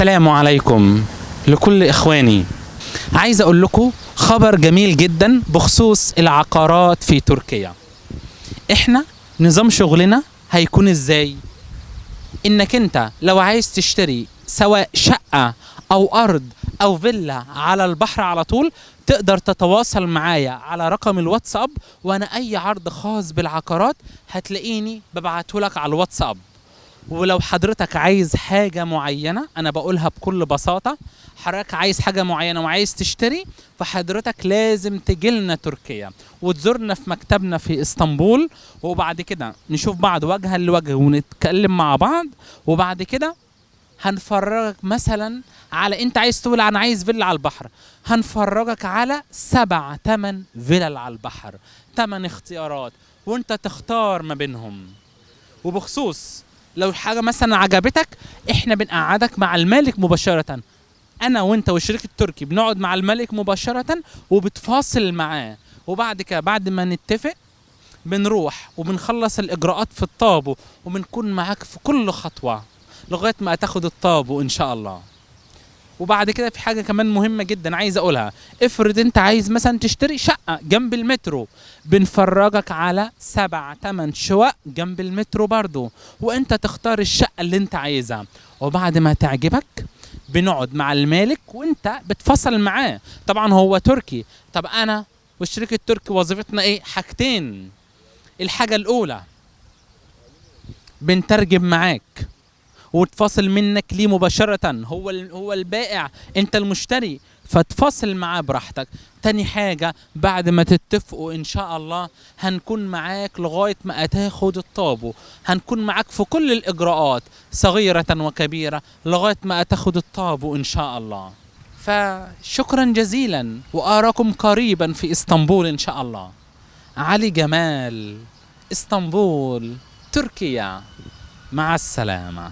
السلام عليكم لكل إخواني. عايز أقول لكم خبر جميل جدا بخصوص العقارات في تركيا. إحنا نظام شغلنا هيكون إزاي؟ إنك أنت لو عايز تشتري سواء شقة أو أرض أو فيلا على البحر على طول، تقدر تتواصل معايا على رقم الواتساب، وأنا أي عرض خاص بالعقارات هتلاقيني ببعته لك على الواتساب. ولو حضرتك عايز حاجة معينة، أنا بقولها بكل بساطة، حضرتك عايز حاجة معينة وعايز تشتري، فحضرتك لازم تجيلنا تركيا وتزورنا في مكتبنا في اسطنبول، وبعد كده نشوف بعض وجها لوجه ونتكلم مع بعض. وبعد كده هنفرجك مثلا على، انت عايز تقول انا عايز فيلا على البحر، هنفرجك على 7 8 فيلل على البحر، 8 اختيارات وانت تختار ما بينهم. وبخصوص لو حاجة مثلا عجبتك، احنا بنقعدك مع المالك مباشرة، انا وانت والشريك التركي بنقعد مع الملك مباشرة وبتفاصل معاه. وبعد كده بعد ما نتفق بنروح وبنخلص الاجراءات في الطابو، وبنكون معاك في كل خطوة لغاية ما تاخد الطابو ان شاء الله. وبعد كده في حاجة كمان مهمة جدا عايز اقولها، افرض انت عايز مثلا تشتري شقة جنب المترو، بنفرجك على 7 8 شقق جنب المترو برضو، وانت تختار الشقة اللي انت عايزها. وبعد ما تعجبك بنقعد مع المالك وانت بتفصل معاه. طبعا هو تركي، طب انا والشريك التركي وظيفتنا ايه؟ حاجتين. الحاجة الاولى بنترجم معاك وتفاصل منك ليه مباشرة، هو البائع انت المشتري، فتفاصل معاه براحتك. تاني حاجة بعد ما تتفقوا ان شاء الله هنكون معاك لغاية ما تاخد الطابو، هنكون معاك في كل الاجراءات صغيرة وكبيرة لغاية ما تاخد الطابو ان شاء الله. فشكرا جزيلا، واراكم قريبا في اسطنبول ان شاء الله. علي جمال، اسطنبول، تركيا. مع السلامة.